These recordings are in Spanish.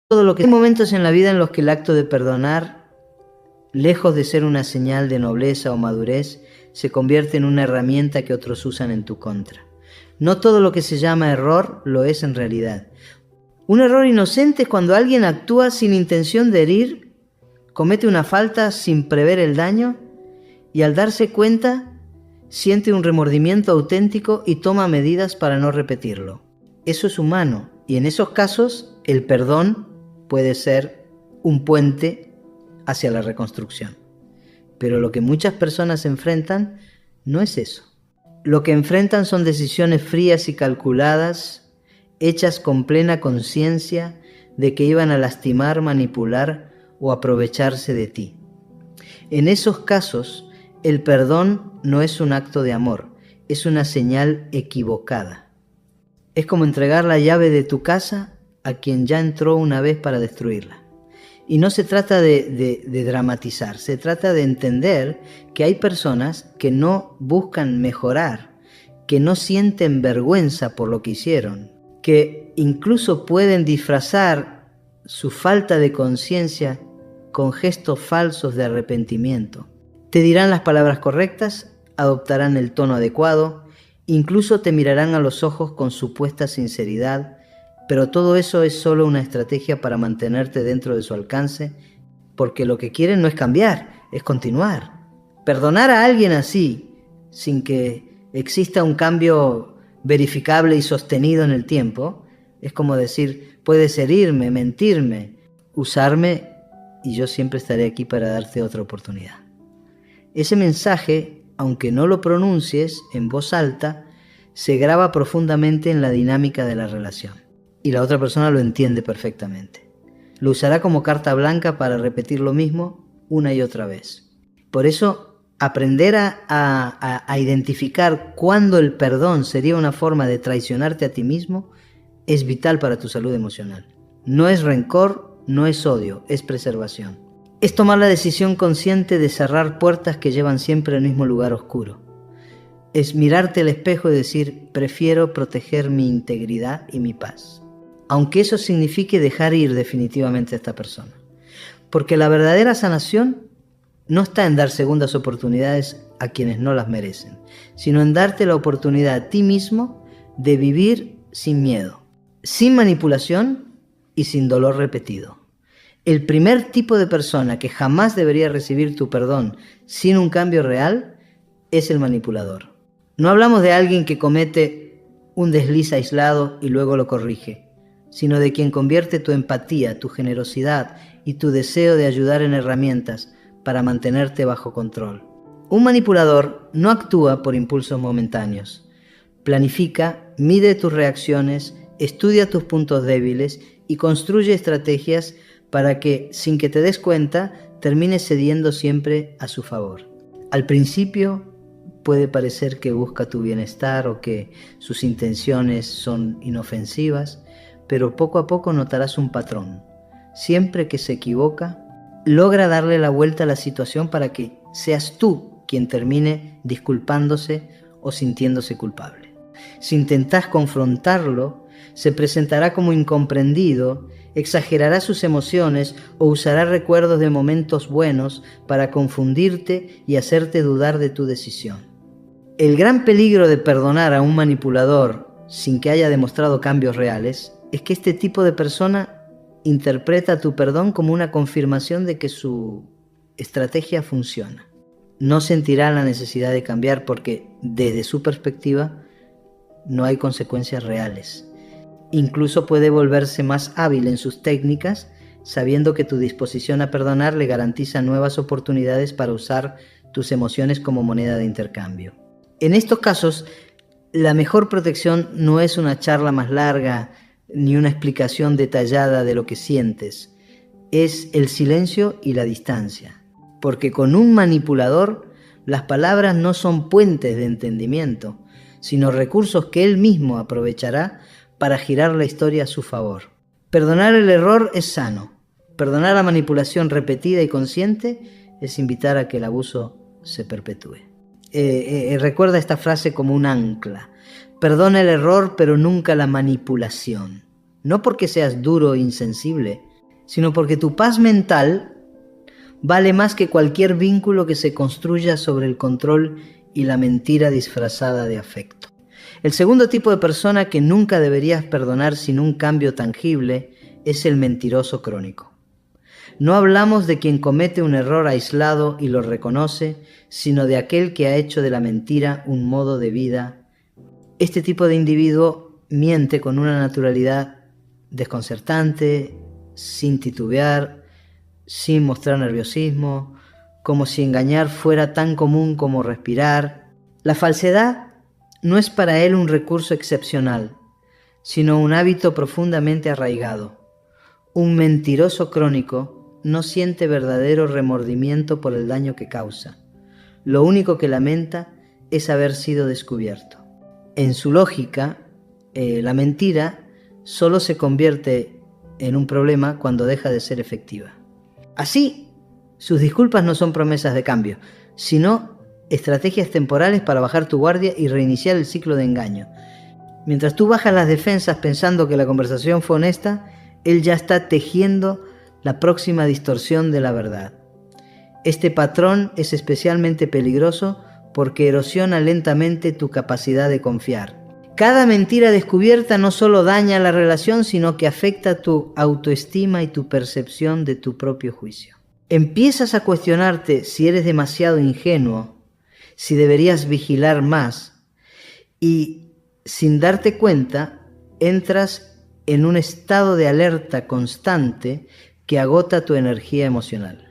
Todo lo que hay momentos en la vida en los que el acto de perdonar, lejos de ser una señal de nobleza o madurez, se convierte en una herramienta que otros usan en tu contra. No todo lo que se llama error lo es en realidad. Un error inocente es cuando alguien actúa sin intención de herir, comete una falta sin prever el daño y al darse cuenta siente un remordimiento auténtico y toma medidas para no repetirlo. Eso es humano y en esos casos el perdón puede ser un puente hacia la reconstrucción. Pero lo que muchas personas enfrentan no es eso. Lo que enfrentan son decisiones frías y calculadas, hechas con plena conciencia de que iban a lastimar, manipular o aprovecharse de ti. En esos casos, el perdón no es un acto de amor, es una señal equivocada. Es como entregar la llave de tu casa a quien ya entró una vez para destruirla. Y no se trata de dramatizar, se trata de entender que hay personas que no buscan mejorar, que no sienten vergüenza por lo que hicieron, que incluso pueden disfrazar su falta de conciencia con gestos falsos de arrepentimiento. Te dirán las palabras correctas, adoptarán el tono adecuado, incluso te mirarán a los ojos con supuesta sinceridad, pero todo eso es solo una estrategia para mantenerte dentro de su alcance, porque lo que quieren no es cambiar, es continuar. Perdonar a alguien así, sin que exista un cambio verificable y sostenido en el tiempo, es como decir, puedes herirme, mentirme, usarme, y yo siempre estaré aquí para darte otra oportunidad. Ese mensaje, aunque no lo pronuncies en voz alta, se graba profundamente en la dinámica de la relación. Y la otra persona lo entiende perfectamente. Lo usará como carta blanca para repetir lo mismo una y otra vez. Por eso, aprender a identificar cuándo el perdón sería una forma de traicionarte a ti mismo es vital para tu salud emocional. No es rencor, no es odio, es preservación. Es tomar la decisión consciente de cerrar puertas que llevan siempre al mismo lugar oscuro. Es mirarte al espejo y decir, prefiero proteger mi integridad y mi paz. Aunque eso signifique dejar ir definitivamente a esta persona. Porque la verdadera sanación no está en dar segundas oportunidades a quienes no las merecen, sino en darte la oportunidad a ti mismo de vivir sin miedo, sin manipulación y sin dolor repetido. El primer tipo de persona que jamás debería recibir tu perdón sin un cambio real es el manipulador. No hablamos de alguien que comete un desliz aislado y luego lo corrige, sino de quien convierte tu empatía, tu generosidad y tu deseo de ayudar en herramientas para mantenerte bajo control. Un manipulador no actúa por impulsos momentáneos. Planifica, mide tus reacciones, estudia tus puntos débiles y construye estrategias para que, sin que te des cuenta, termines cediendo siempre a su favor. Al principio puede parecer que busca tu bienestar o que sus intenciones son inofensivas, pero poco a poco notarás un patrón. Siempre que se equivoca, logra darle la vuelta a la situación para que seas tú quien termine disculpándose o sintiéndose culpable. Si intentas confrontarlo, se presentará como incomprendido, exagerará sus emociones o usará recuerdos de momentos buenos para confundirte y hacerte dudar de tu decisión. El gran peligro de perdonar a un manipulador sin que haya demostrado cambios reales es que este tipo de persona interpreta tu perdón como una confirmación de que su estrategia funciona. No sentirá la necesidad de cambiar porque, desde su perspectiva, no hay consecuencias reales. Incluso puede volverse más hábil en sus técnicas, sabiendo que tu disposición a perdonar le garantiza nuevas oportunidades para usar tus emociones como moneda de intercambio. En estos casos, la mejor protección no es una charla más larga ni una explicación detallada de lo que sientes. Es el silencio y la distancia. Porque con un manipulador, las palabras no son puentes de entendimiento, sino recursos que él mismo aprovechará para girar la historia a su favor. Perdonar el error es sano. Perdonar la manipulación repetida y consciente es invitar a que el abuso se perpetúe. Recuerda esta frase como un ancla. Perdona el error, pero nunca la manipulación. No porque seas duro e insensible, sino porque tu paz mental vale más que cualquier vínculo que se construya sobre el control y la mentira disfrazada de afecto. El segundo tipo de persona que nunca deberías perdonar sin un cambio tangible es el mentiroso crónico. No hablamos de quien comete un error aislado y lo reconoce, sino de aquel que ha hecho de la mentira un modo de vida. Este tipo de individuo miente con una naturalidad desconcertante, sin titubear, sin mostrar nerviosismo, como si engañar fuera tan común como respirar. La falsedad no es para él un recurso excepcional, sino un hábito profundamente arraigado. Un mentiroso crónico no siente verdadero remordimiento por el daño que causa. Lo único que lamenta es haber sido descubierto. En su lógica, la mentira solo se convierte en un problema cuando deja de ser efectiva. Así, sus disculpas no son promesas de cambio, sino estrategias temporales para bajar tu guardia y reiniciar el ciclo de engaño. Mientras tú bajas las defensas pensando que la conversación fue honesta, él ya está tejiendo la próxima distorsión de la verdad. Este patrón es especialmente peligroso porque erosiona lentamente tu capacidad de confiar. Cada mentira descubierta no solo daña la relación, sino que afecta tu autoestima y tu percepción de tu propio juicio. Empiezas a cuestionarte si eres demasiado ingenuo, si deberías vigilar más, y sin darte cuenta entras en un estado de alerta constante que agota tu energía emocional.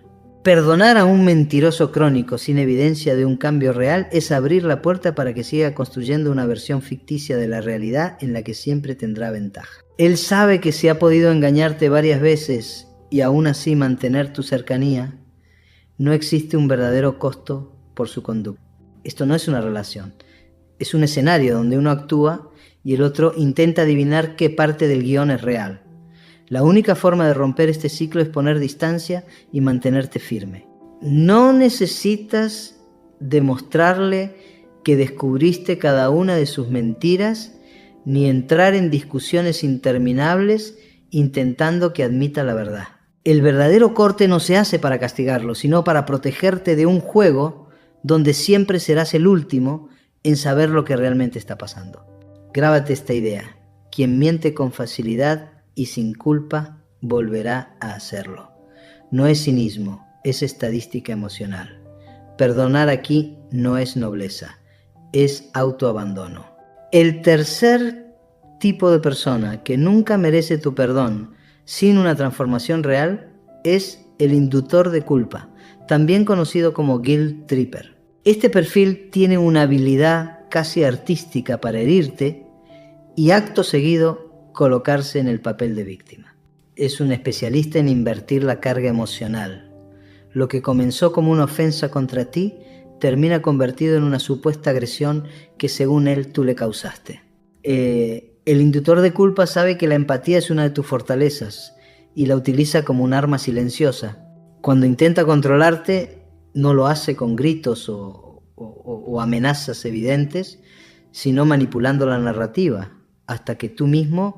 Perdonar a un mentiroso crónico sin evidencia de un cambio real es abrir la puerta para que siga construyendo una versión ficticia de la realidad en la que siempre tendrá ventaja. Él sabe que si ha podido engañarte varias veces y aún así mantener tu cercanía, no existe un verdadero costo por su conducta. Esto no es una relación, es un escenario donde uno actúa y el otro intenta adivinar qué parte del guión es real. La única forma de romper este ciclo es poner distancia y mantenerte firme. No necesitas demostrarle que descubriste cada una de sus mentiras, ni entrar en discusiones interminables intentando que admita la verdad. El verdadero corte no se hace para castigarlo, sino para protegerte de un juego donde siempre serás el último en saber lo que realmente está pasando. Grábate esta idea: quien miente con facilidad y sin culpa volverá a hacerlo. No es cinismo, es estadística emocional. Perdonar aquí no es nobleza, es autoabandono. El tercer tipo de persona que nunca merece tu perdón sin una transformación real es el inductor de culpa, también conocido como guilt tripper. Este perfil tiene una habilidad casi artística para herirte y acto seguido colocarse en el papel de víctima. Es un especialista en invertir la carga emocional. Lo que comenzó como una ofensa contra ti termina convertido en una supuesta agresión que según él tú le causaste. El inductor de culpa sabe que la empatía es una de tus fortalezas y la utiliza como un arma silenciosa. Cuando intenta controlarte, no lo hace con gritos o amenazas evidentes, sino manipulando la narrativa, hasta que tú mismo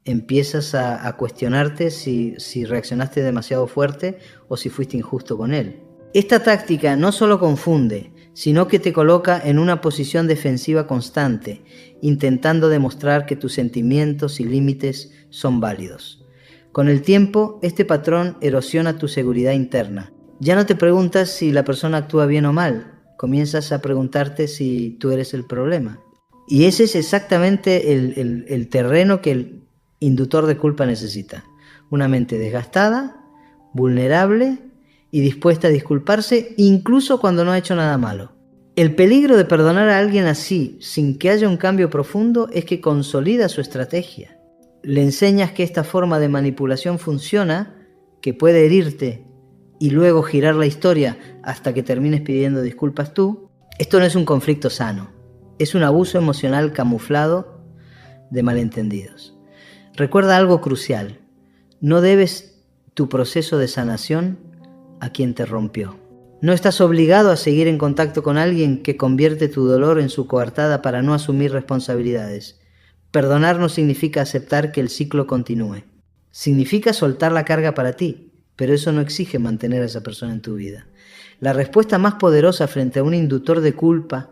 empiezas a cuestionarte si reaccionaste demasiado fuerte o si fuiste injusto con él. Esta táctica no solo confunde, sino que te coloca en una posición defensiva constante, intentando demostrar que tus sentimientos y límites son válidos. Con el tiempo, este patrón erosiona tu seguridad interna. Ya no te preguntas si la persona actúa bien o mal, comienzas a preguntarte si tú eres el problema. Y ese es exactamente el terreno que el inductor de culpa necesita. Una mente desgastada, vulnerable y dispuesta a disculparse incluso cuando no ha hecho nada malo. El peligro de perdonar a alguien así, sin que haya un cambio profundo, es que consolida su estrategia. Le enseñas que esta forma de manipulación funciona, que puede herirte y luego girar la historia hasta que termines pidiendo disculpas tú. Esto no es un conflicto sano. Es un abuso emocional camuflado de malentendidos. Recuerda algo crucial: no debes tu proceso de sanación a quien te rompió. No estás obligado a seguir en contacto con alguien que convierte tu dolor en su coartada para no asumir responsabilidades. Perdonar no significa aceptar que el ciclo continúe. Significa soltar la carga para ti, pero eso no exige mantener a esa persona en tu vida. La respuesta más poderosa frente a un inductor de culpa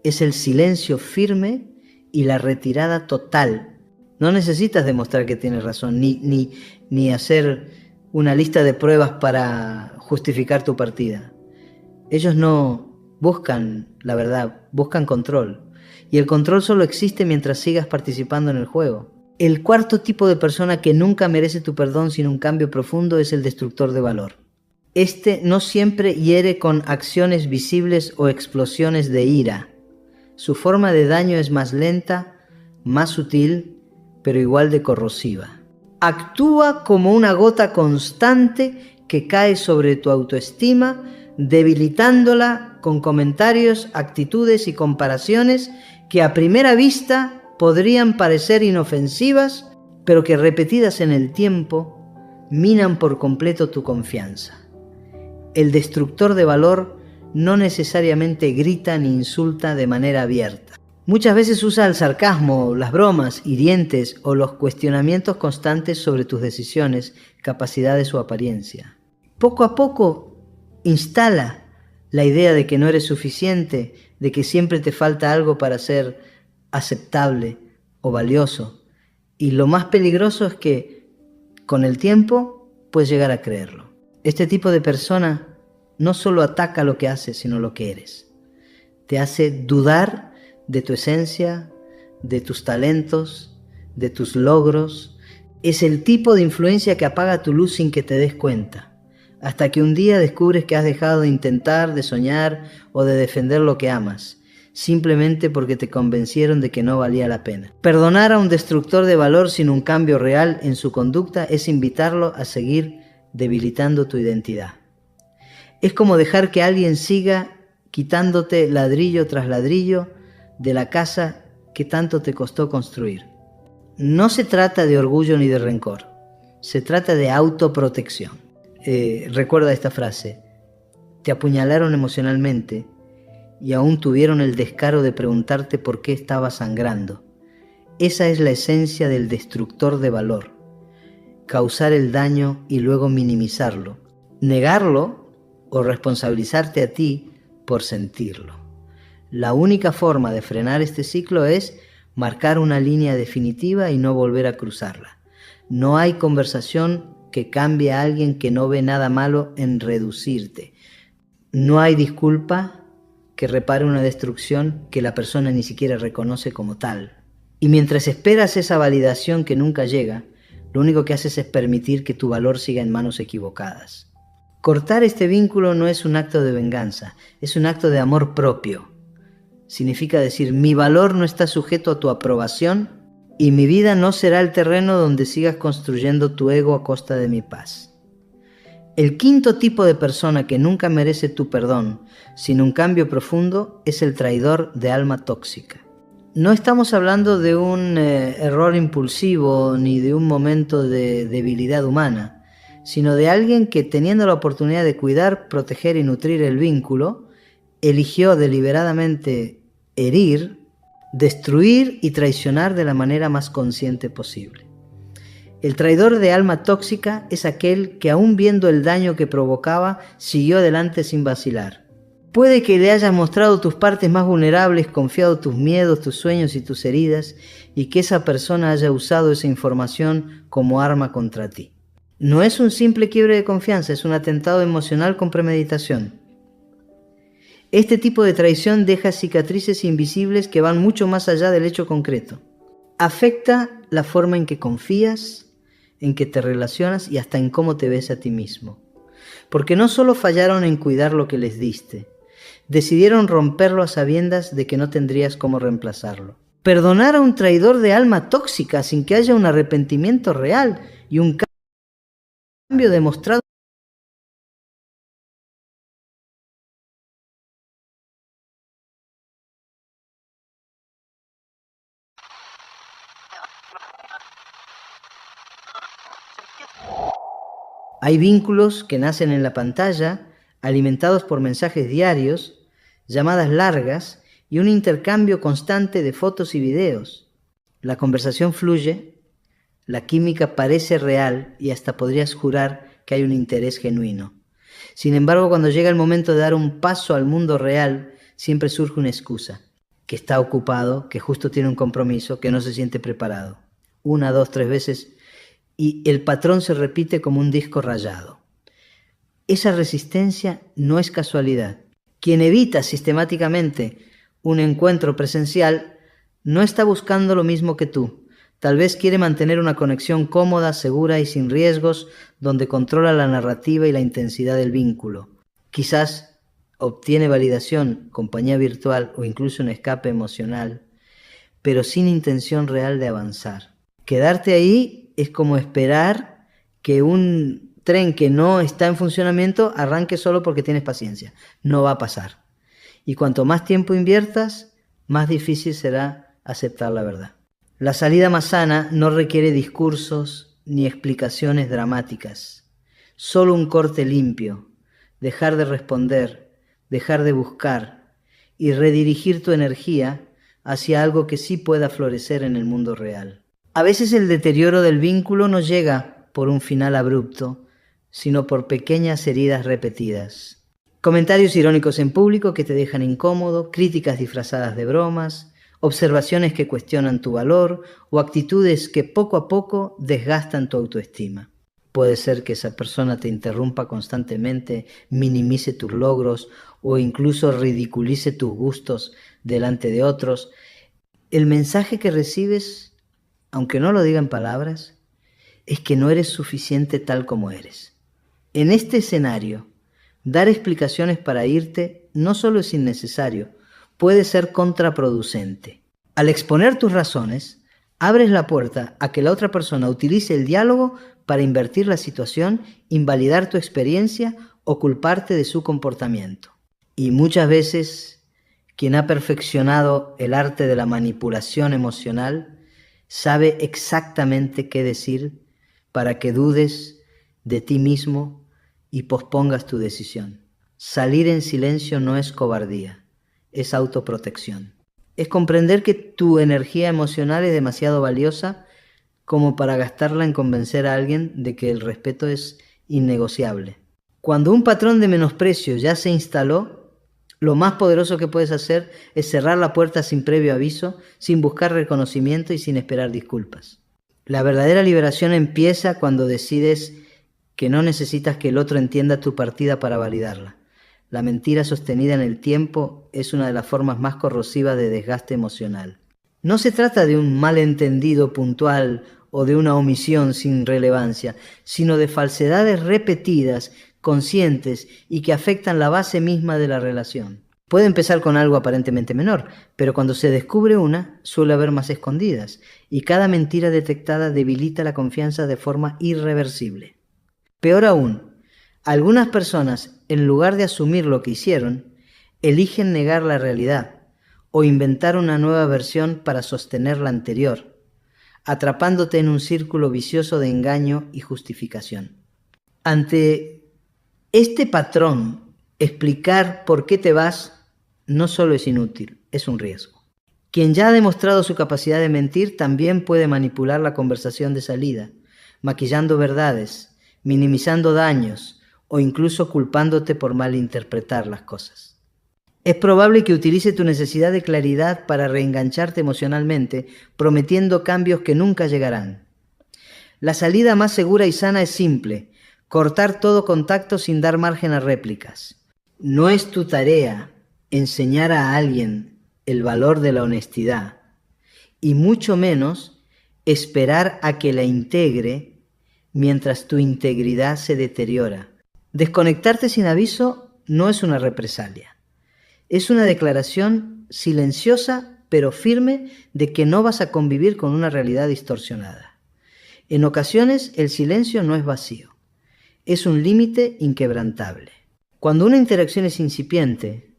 es el silencio firme y la retirada total. No necesitas demostrar que tienes razón, ni hacer una lista de pruebas para justificar tu partida. Ellos no buscan la verdad, buscan control. Y el control solo existe mientras sigas participando en el juego. El cuarto tipo de persona que nunca merece tu perdón sin un cambio profundo es el destructor de valor. Este no siempre hiere con acciones visibles o explosiones de ira. Su forma de daño es más lenta, más sutil, pero igual de corrosiva. Actúa como una gota constante que cae sobre tu autoestima, debilitándola con comentarios, actitudes y comparaciones que a primera vista podrían parecer inofensivas, pero que repetidas en el tiempo minan por completo tu confianza. El destructor de valor no necesariamente grita ni insulta de manera abierta. Muchas veces usa el sarcasmo, las bromas hirientes o los cuestionamientos constantes sobre tus decisiones, capacidades o apariencia. Poco a poco instala la idea de que no eres suficiente, de que siempre te falta algo para ser aceptable o valioso. Y lo más peligroso es que con el tiempo puedes llegar a creerlo. Este tipo de persona no solo ataca lo que haces, sino lo que eres. Te hace dudar de tu esencia, de tus talentos, de tus logros. Es el tipo de influencia que apaga tu luz sin que te des cuenta, hasta que un día descubres que has dejado de intentar, de soñar o de defender lo que amas, simplemente porque te convencieron de que no valía la pena. Perdonar a un destructor de valor sin un cambio real en su conducta es invitarlo a seguir debilitando tu identidad. Es como dejar que alguien siga quitándote ladrillo tras ladrillo de la casa que tanto te costó construir. No se trata de orgullo ni de rencor, se trata de autoprotección. Recuerda esta frase: te apuñalaron emocionalmente y aún tuvieron el descaro de preguntarte por qué estaba sangrando. Esa es la esencia del destructor de valor: causar el daño y luego minimizarlo, negarlo o responsabilizarte a ti por sentirlo. La única forma de frenar este ciclo es marcar una línea definitiva y no volver a cruzarla. No hay conversación que cambie a alguien que no ve nada malo en reducirte. No hay disculpa que repare una destrucción que la persona ni siquiera reconoce como tal. Y mientras esperas esa validación que nunca llega, lo único que haces es permitir que tu valor siga en manos equivocadas. Cortar este vínculo no es un acto de venganza, es un acto de amor propio. Significa decir: mi valor no está sujeto a tu aprobación y mi vida no será el terreno donde sigas construyendo tu ego a costa de mi paz. El quinto tipo de persona que nunca merece tu perdón sin un cambio profundo es el traidor de alma tóxica. No estamos hablando de un error impulsivo ni de un momento de debilidad humana, sino de alguien que, teniendo la oportunidad de cuidar, proteger y nutrir el vínculo, eligió deliberadamente herir, destruir y traicionar de la manera más consciente posible. El traidor de alma tóxica es aquel que, aún viendo el daño que provocaba, siguió adelante sin vacilar. Puede que le hayas mostrado tus partes más vulnerables, confiado tus miedos, tus sueños y tus heridas, y que esa persona haya usado esa información como arma contra ti. No es un simple quiebre de confianza, es un atentado emocional con premeditación. Este tipo de traición deja cicatrices invisibles que van mucho más allá del hecho concreto. Afecta la forma en que confías, en que te relacionas y hasta en cómo te ves a ti mismo. Porque no solo fallaron en cuidar lo que les diste, decidieron romperlo a sabiendas de que no tendrías cómo reemplazarlo. Perdonar a un traidor de alma tóxica sin que haya un arrepentimiento real y un cambio demostrado. Hay vínculos que nacen en la pantalla, alimentados por mensajes diarios, llamadas largas y un intercambio constante de fotos y videos. La conversación fluye, La química parece real y hasta podrías jurar que hay un interés genuino. Sin embargo, cuando llega el momento de dar un paso al mundo real, siempre surge una excusa, que está ocupado, que justo tiene un compromiso, que no se siente preparado. 1, 2, 3 veces y el patrón se repite como un disco rayado. Esa resistencia no es casualidad. Quien evita sistemáticamente un encuentro presencial no está buscando lo mismo que tú. Tal vez quiere mantener una conexión cómoda, segura y sin riesgos, donde controla la narrativa y la intensidad del vínculo. Quizás obtiene validación, compañía virtual o incluso un escape emocional, pero sin intención real de avanzar. Quedarte ahí es como esperar que un tren que no está en funcionamiento arranque solo porque tienes paciencia. No va a pasar. Y cuanto más tiempo inviertas, más difícil será aceptar la verdad. La salida más sana no requiere discursos ni explicaciones dramáticas. Solo un corte limpio, dejar de responder, dejar de buscar y redirigir tu energía hacia algo que sí pueda florecer en el mundo real. A veces el deterioro del vínculo no llega por un final abrupto, sino por pequeñas heridas repetidas. Comentarios irónicos en público que te dejan incómodo, críticas disfrazadas de bromas, observaciones que cuestionan tu valor o actitudes que poco a poco desgastan tu autoestima. Puede ser que esa persona te interrumpa constantemente, minimice tus logros o incluso ridiculice tus gustos delante de otros. El mensaje que recibes, aunque no lo diga en palabras, es que no eres suficiente tal como eres. En este escenario, dar explicaciones para irte no solo es innecesario, puede ser contraproducente. Al exponer tus razones, abres la puerta a que la otra persona utilice el diálogo para invertir la situación, invalidar tu experiencia o culparte de su comportamiento. Y muchas veces, quien ha perfeccionado el arte de la manipulación emocional sabe exactamente qué decir para que dudes de ti mismo y pospongas tu decisión. Salir en silencio no es cobardía, es autoprotección. Es comprender que tu energía emocional es demasiado valiosa como para gastarla en convencer a alguien de que el respeto es innegociable. Cuando un patrón de menosprecio ya se instaló, lo más poderoso que puedes hacer es cerrar la puerta sin previo aviso, sin buscar reconocimiento y sin esperar disculpas. La verdadera liberación empieza cuando decides que no necesitas que el otro entienda tu partida para validarla. La mentira sostenida en el tiempo es una de las formas más corrosivas de desgaste emocional. No se trata de un malentendido puntual o de una omisión sin relevancia, sino de falsedades repetidas, conscientes y que afectan la base misma de la relación. Puede empezar con algo aparentemente menor, pero cuando se descubre una, suele haber más escondidas, y cada mentira detectada debilita la confianza de forma irreversible. Peor aún, algunas personas, en lugar de asumir lo que hicieron, eligen negar la realidad o inventar una nueva versión para sostener la anterior, atrapándote en un círculo vicioso de engaño y justificación. Ante este patrón, explicar por qué te vas no solo es inútil, es un riesgo. Quien ya ha demostrado su capacidad de mentir también puede manipular la conversación de salida, maquillando verdades, minimizando daños o incluso culpándote por malinterpretar las cosas. Es probable que utilice tu necesidad de claridad para reengancharte emocionalmente, prometiendo cambios que nunca llegarán. La salida más segura y sana es simple: cortar todo contacto sin dar margen a réplicas. No es tu tarea enseñar a alguien el valor de la honestidad, y mucho menos esperar a que la integre mientras tu integridad se deteriora. Desconectarte sin aviso no es una represalia. Es una declaración silenciosa pero firme de que no vas a convivir con una realidad distorsionada. En ocasiones el silencio no es vacío, es un límite inquebrantable. Cuando una interacción es incipiente,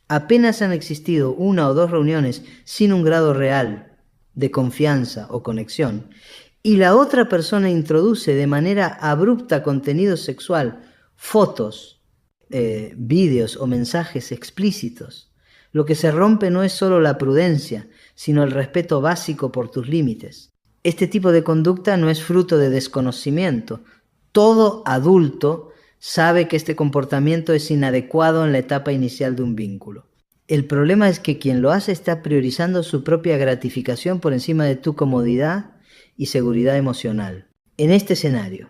apenas han existido 1 o 2 reuniones sin un grado real de confianza o conexión, y la otra persona introduce de manera abrupta contenido sexual, fotos, vídeos o mensajes explícitos, lo que se rompe no es solo la prudencia, sino el respeto básico por tus límites. Este tipo de conducta no es fruto de desconocimiento. Todo adulto sabe que este comportamiento es inadecuado en la etapa inicial de un vínculo. El problema es que quien lo hace está priorizando su propia gratificación por encima de tu comodidad y seguridad emocional. En este escenario,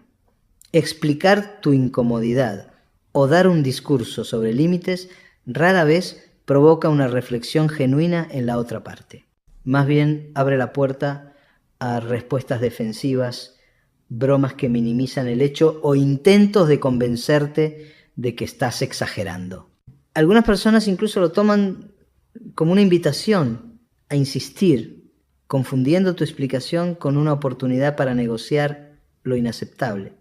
explicar tu incomodidad o dar un discurso sobre límites rara vez provoca una reflexión genuina en la otra parte. Más bien abre la puerta a respuestas defensivas, bromas que minimizan el hecho o intentos de convencerte de que estás exagerando. Algunas personas incluso lo toman como una invitación a insistir, confundiendo tu explicación con una oportunidad para negociar lo inaceptable.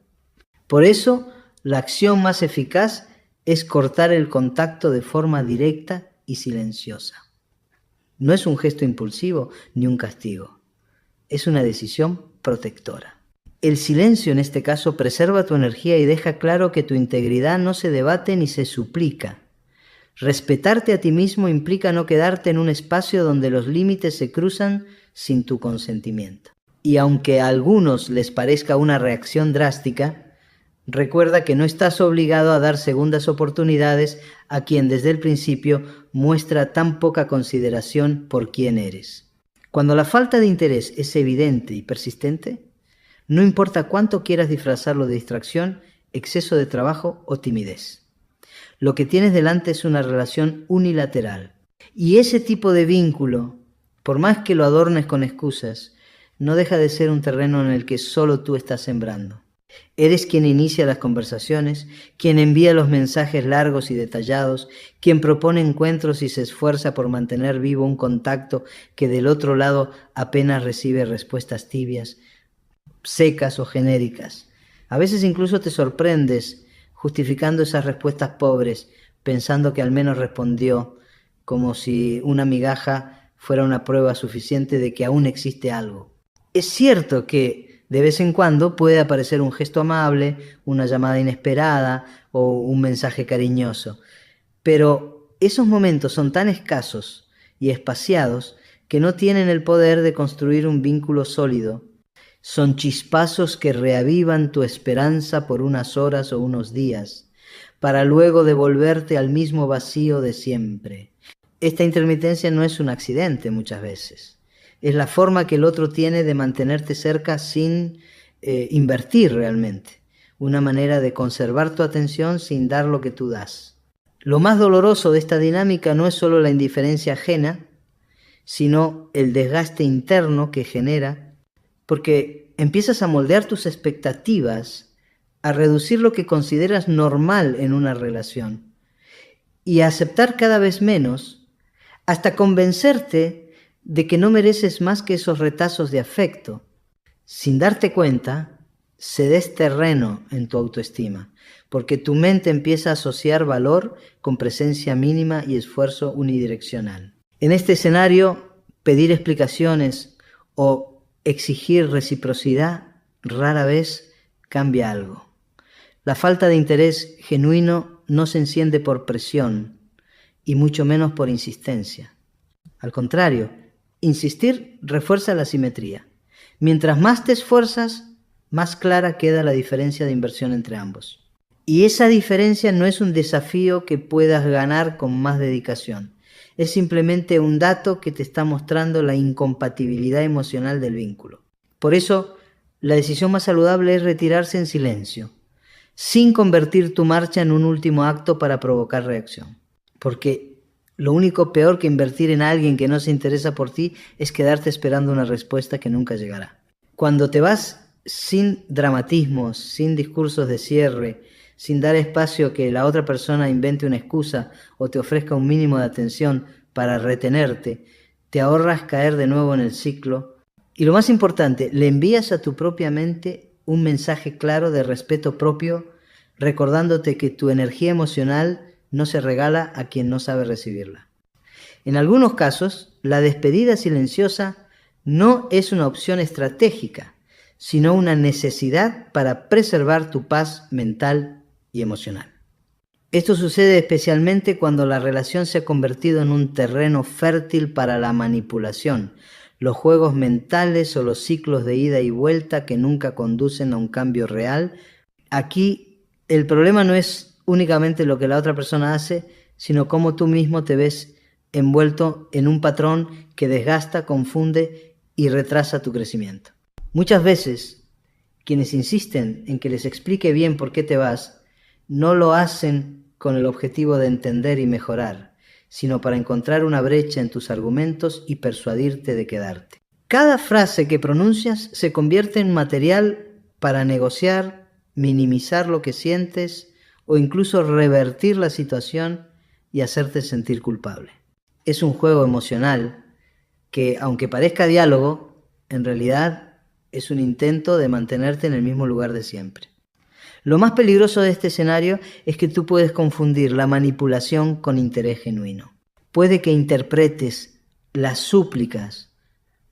Por eso, la acción más eficaz es cortar el contacto de forma directa y silenciosa. No es un gesto impulsivo ni un castigo. Es una decisión protectora. El silencio en este caso preserva tu energía y deja claro que tu integridad no se debate ni se suplica. Respetarte a ti mismo implica no quedarte en un espacio donde los límites se cruzan sin tu consentimiento. Y aunque a algunos les parezca una reacción drástica, recuerda que no estás obligado a dar segundas oportunidades a quien desde el principio muestra tan poca consideración por quién eres. Cuando la falta de interés es evidente y persistente, no importa cuánto quieras disfrazarlo de distracción, exceso de trabajo o timidez. Lo que tienes delante es una relación unilateral. Y ese tipo de vínculo, por más que lo adornes con excusas, no deja de ser un terreno en el que solo tú estás sembrando. Eres quien inicia las conversaciones, quien envía los mensajes largos y detallados, quien propone encuentros y se esfuerza por mantener vivo un contacto que del otro lado apenas recibe respuestas tibias, secas o genéricas. A veces incluso te sorprendes justificando esas respuestas pobres, pensando que al menos respondió, como si una migaja fuera una prueba suficiente de que aún existe algo. Es cierto que de vez en cuando puede aparecer un gesto amable, una llamada inesperada o un mensaje cariñoso, pero esos momentos son tan escasos y espaciados que no tienen el poder de construir un vínculo sólido. Son chispazos que reavivan tu esperanza por unas horas o unos días, para luego devolverte al mismo vacío de siempre. Esta intermitencia no es un accidente muchas veces. Es la forma que el otro tiene de mantenerte cerca sin invertir realmente. Una manera de conservar tu atención sin dar lo que tú das. Lo más doloroso de esta dinámica no es solo la indiferencia ajena, sino el desgaste interno que genera, porque empiezas a moldear tus expectativas, a reducir lo que consideras normal en una relación y a aceptar cada vez menos, hasta convencerte de que no mereces más que esos retazos de afecto. Sin darte cuenta, cedes terreno en tu autoestima, porque tu mente empieza a asociar valor con presencia mínima y esfuerzo unidireccional. En este escenario, pedir explicaciones o exigir reciprocidad rara vez cambia algo. La falta de interés genuino no se enciende por presión y mucho menos por insistencia. Al contrario, insistir refuerza la simetría. Mientras más te esfuerzas, más clara queda la diferencia de inversión entre ambos. Y esa diferencia no es un desafío que puedas ganar con más dedicación. Es simplemente un dato que te está mostrando la incompatibilidad emocional del vínculo. Por eso, la decisión más saludable es retirarse en silencio, sin convertir tu marcha en un último acto para provocar reacción. Porque lo único peor que invertir en alguien que no se interesa por ti es quedarte esperando una respuesta que nunca llegará. Cuando te vas sin dramatismos, sin discursos de cierre, sin dar espacio a que la otra persona invente una excusa o te ofrezca un mínimo de atención para retenerte, te ahorras caer de nuevo en el ciclo. Y lo más importante, le envías a tu propia mente un mensaje claro de respeto propio, recordándote que tu energía emocional no se regala a quien no sabe recibirla. En algunos casos, la despedida silenciosa no es una opción estratégica, sino una necesidad para preservar tu paz mental y emocional. Esto sucede especialmente cuando la relación se ha convertido en un terreno fértil para la manipulación, los juegos mentales o los ciclos de ida y vuelta que nunca conducen a un cambio real. Aquí el problema no es únicamente lo que la otra persona hace, sino cómo tú mismo te ves envuelto en un patrón que desgasta, confunde y retrasa tu crecimiento. Muchas veces, quienes insisten en que les explique bien por qué te vas, no lo hacen con el objetivo de entender y mejorar, sino para encontrar una brecha en tus argumentos y persuadirte de quedarte. Cada frase que pronuncias se convierte en material para negociar, minimizar lo que sientes o incluso revertir la situación y hacerte sentir culpable. Es un juego emocional que, aunque parezca diálogo, en realidad es un intento de mantenerte en el mismo lugar de siempre. Lo más peligroso de este escenario es que tú puedes confundir la manipulación con interés genuino. Puede que interpretes las súplicas,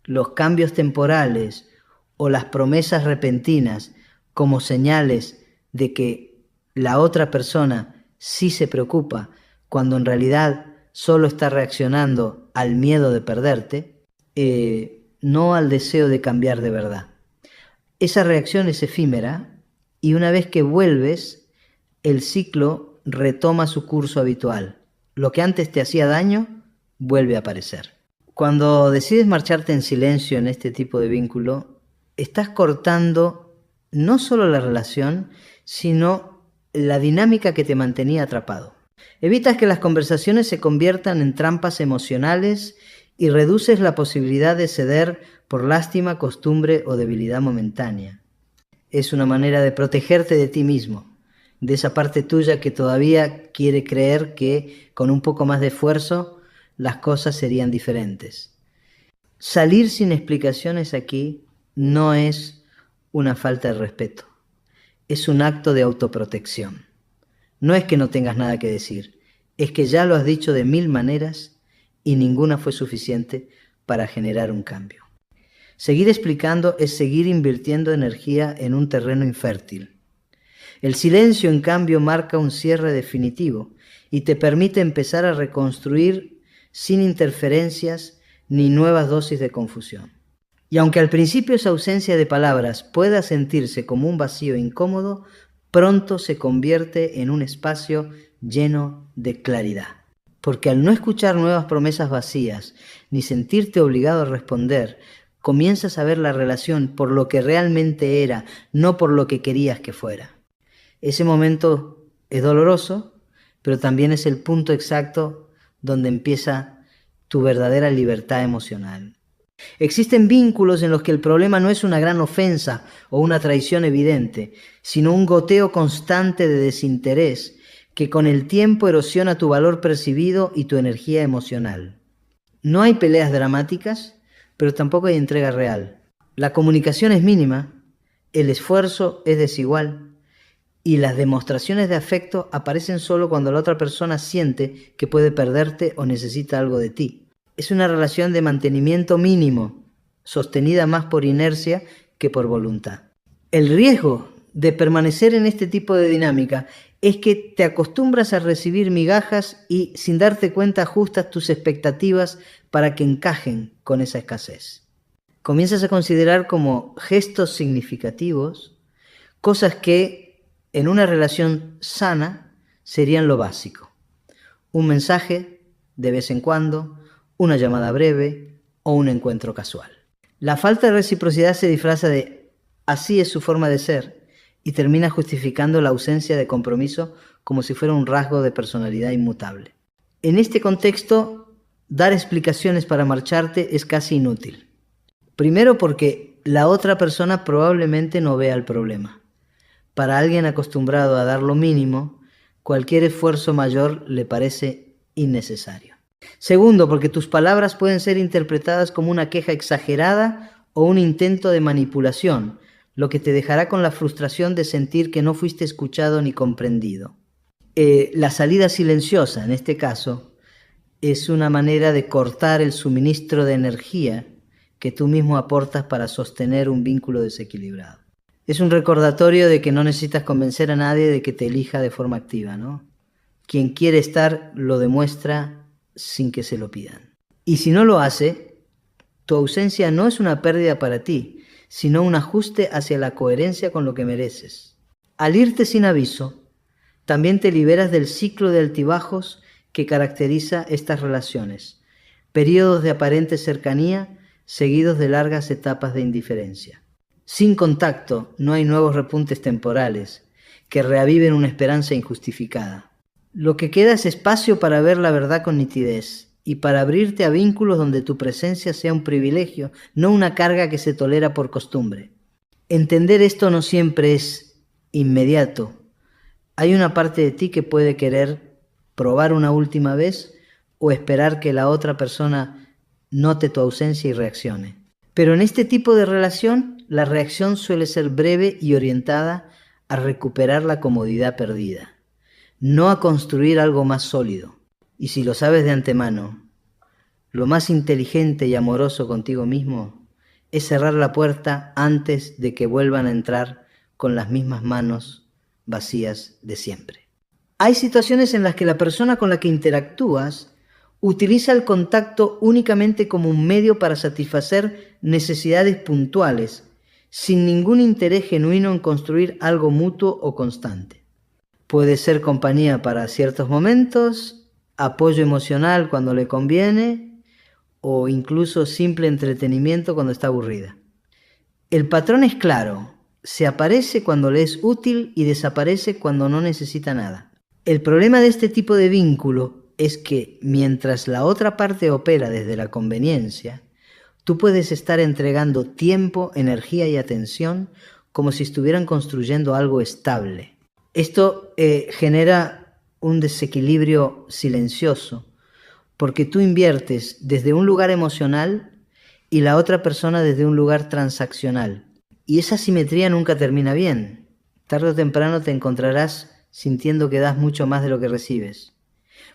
los cambios temporales o las promesas repentinas como señales de que la otra persona sí se preocupa, cuando en realidad solo está reaccionando al miedo de perderte, no al deseo de cambiar de verdad. Esa reacción es efímera y una vez que vuelves, el ciclo retoma su curso habitual. Lo que antes te hacía daño vuelve a aparecer. Cuando decides marcharte en silencio en este tipo de vínculo, estás cortando no solo la relación, sino la dinámica que te mantenía atrapado. Evitas que las conversaciones se conviertan en trampas emocionales y reduces la posibilidad de ceder por lástima, costumbre o debilidad momentánea. Es una manera de protegerte de ti mismo, de esa parte tuya que todavía quiere creer que con un poco más de esfuerzo las cosas serían diferentes. Salir sin explicaciones aquí no es una falta de respeto, es un acto de autoprotección. No es que no tengas nada que decir, es que ya lo has dicho de 1000 maneras y ninguna fue suficiente para generar un cambio. Seguir explicando es seguir invirtiendo energía en un terreno infértil. El silencio, en cambio, marca un cierre definitivo y te permite empezar a reconstruir sin interferencias ni nuevas dosis de confusión. Y aunque al principio esa ausencia de palabras pueda sentirse como un vacío incómodo, pronto se convierte en un espacio lleno de claridad. Porque al no escuchar nuevas promesas vacías, ni sentirte obligado a responder, comienzas a ver la relación por lo que realmente era, no por lo que querías que fuera. Ese momento es doloroso, pero también es el punto exacto donde empieza tu verdadera libertad emocional. Existen vínculos en los que el problema no es una gran ofensa o una traición evidente, sino un goteo constante de desinterés que con el tiempo erosiona tu valor percibido y tu energía emocional. No hay peleas dramáticas, pero tampoco hay entrega real. La comunicación es mínima, el esfuerzo es desigual y las demostraciones de afecto aparecen solo cuando la otra persona siente que puede perderte o necesita algo de ti. Es una relación de mantenimiento mínimo, sostenida más por inercia que por voluntad. El riesgo de permanecer en este tipo de dinámica es que te acostumbras a recibir migajas y, sin darte cuenta, ajustas tus expectativas para que encajen con esa escasez. Comienzas a considerar como gestos significativos cosas que en una relación sana serían lo básico. Un mensaje de vez en cuando, una llamada breve o un encuentro casual. La falta de reciprocidad se disfraza de así es su forma de ser y termina justificando la ausencia de compromiso como si fuera un rasgo de personalidad inmutable. En este contexto, dar explicaciones para marcharte es casi inútil. Primero porque la otra persona probablemente no vea el problema. Para alguien acostumbrado a dar lo mínimo, cualquier esfuerzo mayor le parece innecesario. Segundo, porque tus palabras pueden ser interpretadas como una queja exagerada o un intento de manipulación, lo que te dejará con la frustración de sentir que no fuiste escuchado ni comprendido. La salida silenciosa, en este caso, es una manera de cortar el suministro de energía que tú mismo aportas para sostener un vínculo desequilibrado. Es un recordatorio de que no necesitas convencer a nadie de que te elija de forma activa, ¿no? Quien quiere estar lo demuestra sin que se lo pidan. Y si no lo hace, Tu ausencia no es una pérdida para ti, sino un ajuste hacia la coherencia con lo que mereces. Al irte sin aviso, también te liberas del ciclo de altibajos que caracteriza estas relaciones, periodos de aparente cercanía seguidos de largas etapas de indiferencia. Sin contacto no hay nuevos repuntes temporales que reaviven una esperanza injustificada. Lo que queda es espacio para ver la verdad con nitidez y para abrirte a vínculos donde tu presencia sea un privilegio, no una carga que se tolera por costumbre. Entender esto no siempre es inmediato. Hay una parte de ti que puede querer probar una última vez o esperar que la otra persona note tu ausencia y reaccione. Pero en este tipo de relación, la reacción suele ser breve y orientada a recuperar la comodidad perdida, no a construir algo más sólido. Y si lo sabes de antemano, lo más inteligente y amoroso contigo mismo es cerrar la puerta antes de que vuelvan a entrar con las mismas manos vacías de siempre. Hay situaciones en las que la persona con la que interactúas utiliza el contacto únicamente como un medio para satisfacer necesidades puntuales, sin ningún interés genuino en construir algo mutuo o constante. Puede ser compañía para ciertos momentos, apoyo emocional cuando le conviene o incluso simple entretenimiento cuando está aburrida. El patrón es claro, se aparece cuando le es útil y desaparece cuando no necesita nada. El problema de este tipo de vínculo es que mientras la otra parte opera desde la conveniencia, tú puedes estar entregando tiempo, energía y atención como si estuvieran construyendo algo estable. Esto genera un desequilibrio silencioso, porque tú inviertes desde un lugar emocional y la otra persona desde un lugar transaccional. Y esa simetría nunca termina bien. Tarde o temprano te encontrarás sintiendo que das mucho más de lo que recibes,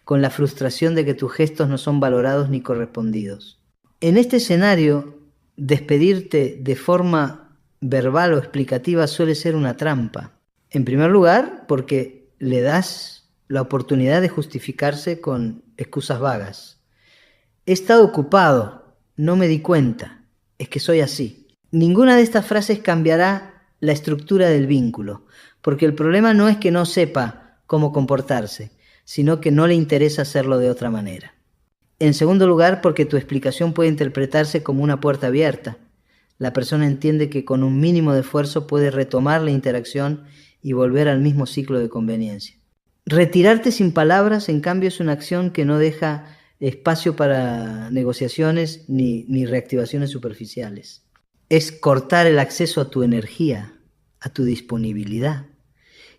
con la frustración de que tus gestos no son valorados ni correspondidos. En este escenario, despedirte de forma verbal o explicativa suele ser una trampa. En primer lugar, porque le das la oportunidad de justificarse con excusas vagas. He estado ocupado, no me di cuenta, es que soy así. Ninguna de estas frases cambiará la estructura del vínculo, porque el problema no es que no sepa cómo comportarse, sino que no le interesa hacerlo de otra manera. En segundo lugar, porque tu explicación puede interpretarse como una puerta abierta. La persona entiende que con un mínimo de esfuerzo puede retomar la interacción y volver al mismo ciclo de conveniencia. Retirarte sin palabras, en cambio, es una acción que no deja espacio para negociaciones ni reactivaciones superficiales. Es cortar el acceso a tu energía, a tu disponibilidad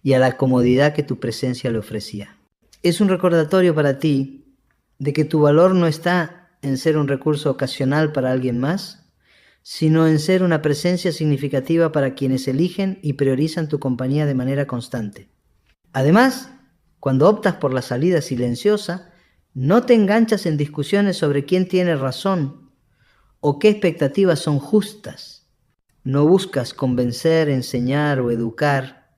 y a la comodidad que tu presencia le ofrecía. Es un recordatorio para ti de que tu valor no está en ser un recurso ocasional para alguien más, sino en ser una presencia significativa para quienes eligen y priorizan tu compañía de manera constante. Además, cuando optas por la salida silenciosa, no te enganchas en discusiones sobre quién tiene razón o qué expectativas son justas. No buscas convencer, enseñar o educar.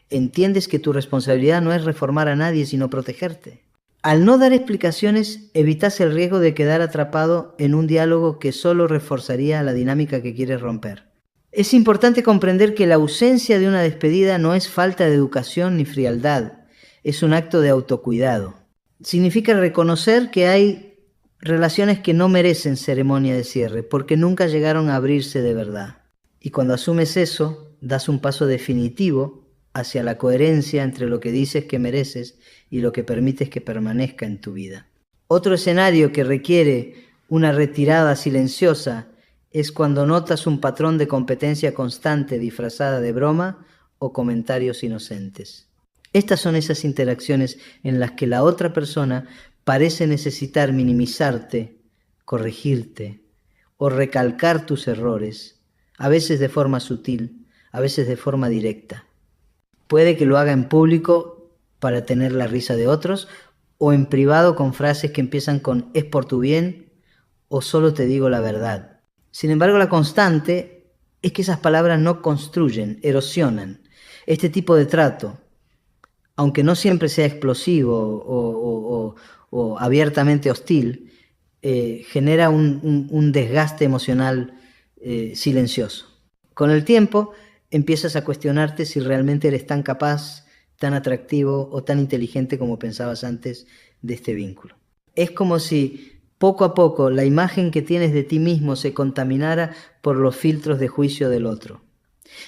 Entiendes que tu responsabilidad no es reformar a nadie, sino protegerte. Al no dar explicaciones, evitas el riesgo de quedar atrapado en un diálogo que solo reforzaría la dinámica que quieres romper. Es importante comprender que la ausencia de una despedida no es falta de educación ni frialdad. Es un acto de autocuidado. Significa reconocer que hay relaciones que no merecen ceremonia de cierre porque nunca llegaron a abrirse de verdad. Y cuando asumes eso, das un paso definitivo hacia la coherencia entre lo que dices que mereces y lo que permites que permanezca en tu vida. Otro escenario que requiere una retirada silenciosa es cuando notas un patrón de competencia constante disfrazada de broma o comentarios inocentes. Estas son esas interacciones en las que la otra persona parece necesitar minimizarte, corregirte o recalcar tus errores, a veces de forma sutil, a veces de forma directa. Puede que lo haga en público para tener la risa de otros o en privado con frases que empiezan con «es por tu bien» o «solo te digo la verdad». Sin embargo, la constante es que esas palabras no construyen, erosionan. Este tipo de trato, aunque no siempre sea explosivo o abiertamente hostil, genera un desgaste emocional silencioso. Con el tiempo empiezas a cuestionarte si realmente eres tan capaz, tan atractivo o tan inteligente como pensabas antes de este vínculo. Es como si poco a poco la imagen que tienes de ti mismo se contaminara por los filtros de juicio del otro.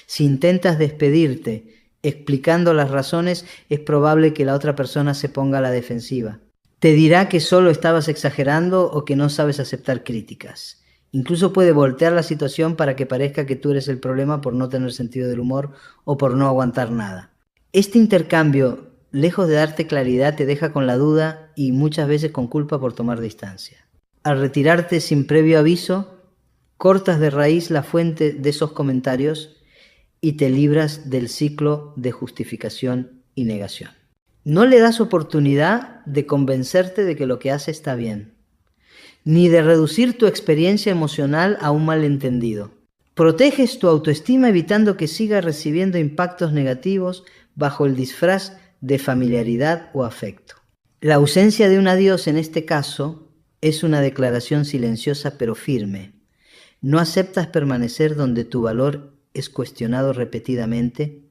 Si intentas despedirte explicando las razones, es probable que la otra persona se ponga a la defensiva. Te dirá que solo estabas exagerando o que no sabes aceptar críticas. Incluso puede voltear la situación para que parezca que tú eres el problema por no tener sentido del humor o por no aguantar nada. Este intercambio, lejos de darte claridad, te deja con la duda y muchas veces con culpa por tomar distancia. Al retirarte sin previo aviso, cortas de raíz la fuente de esos comentarios y te libras del ciclo de justificación y negación. No le das oportunidad de convencerte de que lo que hace está bien, ni de reducir tu experiencia emocional a un malentendido. Proteges tu autoestima evitando que siga recibiendo impactos negativos bajo el disfraz de familiaridad o afecto. La ausencia de un adiós en este caso es una declaración silenciosa pero firme. No aceptas permanecer donde tu valor es cuestionado repetidamente,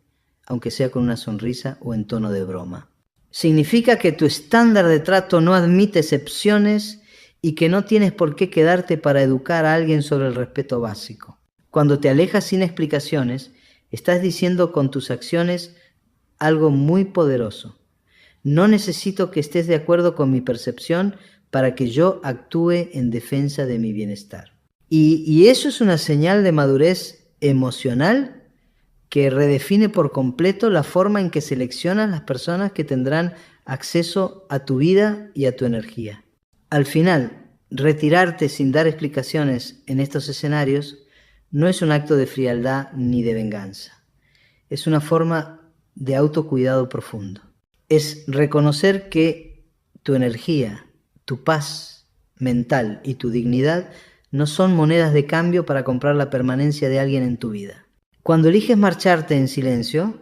aunque sea con una sonrisa o en tono de broma. Significa que tu estándar de trato no admite excepciones y que no tienes por qué quedarte para educar a alguien sobre el respeto básico. Cuando te alejas sin explicaciones, estás diciendo con tus acciones algo muy poderoso. No necesito que estés de acuerdo con mi percepción para que yo actúe en defensa de mi bienestar. Y eso es una señal de madurez emocional que redefine por completo la forma en que seleccionas las personas que tendrán acceso a tu vida y a tu energía. Al final, retirarte sin dar explicaciones en estos escenarios no es un acto de frialdad ni de venganza. Es una forma de autocuidado profundo. Es reconocer que tu energía, tu paz mental y tu dignidad no son monedas de cambio para comprar la permanencia de alguien en tu vida. Cuando eliges marcharte en silencio,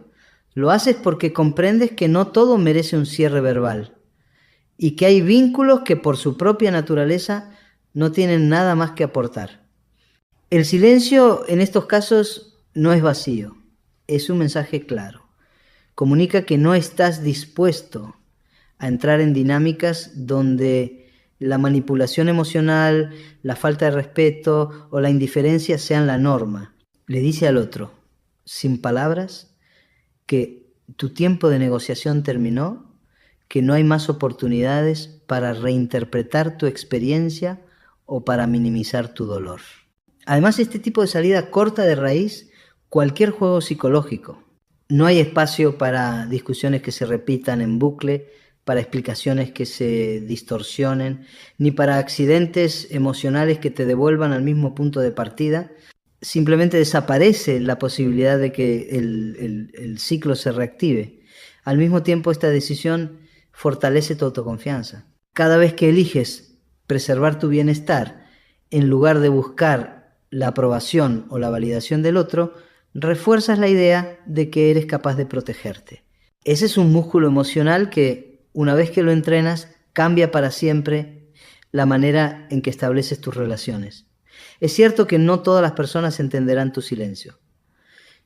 lo haces porque comprendes que no todo merece un cierre verbal y que hay vínculos que por su propia naturaleza no tienen nada más que aportar. El silencio en estos casos no es vacío, es un mensaje claro. Comunica que no estás dispuesto a entrar en dinámicas donde la manipulación emocional, la falta de respeto o la indiferencia sean la norma. Le dice al otro, sin palabras, que tu tiempo de negociación terminó, que no hay más oportunidades para reinterpretar tu experiencia o para minimizar tu dolor. Además, este tipo de salida corta de raíz cualquier juego psicológico. No hay espacio para discusiones que se repitan en bucle, para explicaciones que se distorsionen, ni para accidentes emocionales que te devuelvan al mismo punto de partida. Simplemente desaparece la posibilidad de que el ciclo se reactive. Al mismo tiempo, esta decisión fortalece tu autoconfianza. Cada vez que eliges preservar tu bienestar, en lugar de buscar la aprobación o la validación del otro, refuerzas la idea de que eres capaz de protegerte. Ese es un músculo emocional que, una vez que lo entrenas, cambia para siempre la manera en que estableces tus relaciones. Es cierto que no todas las personas entenderán tu silencio,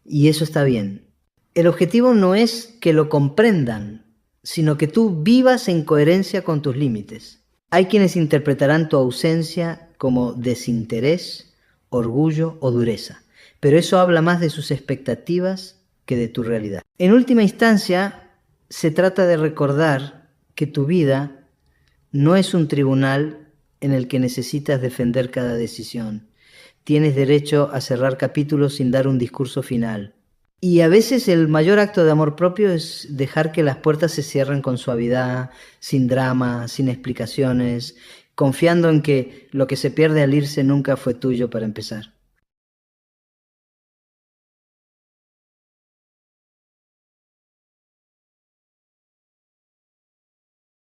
y eso está bien. El objetivo no es que lo comprendan, sino que tú vivas en coherencia con tus límites. Hay quienes interpretarán tu ausencia como desinterés, orgullo o dureza, pero eso habla más de sus expectativas que de tu realidad. En última instancia, se trata de recordar que tu vida no es un tribunal en el que necesitas defender cada decisión. Tienes derecho a cerrar capítulos sin dar un discurso final. Y a veces el mayor acto de amor propio es dejar que las puertas se cierren con suavidad, sin drama, sin explicaciones, confiando en que lo que se pierde al irse nunca fue tuyo para empezar.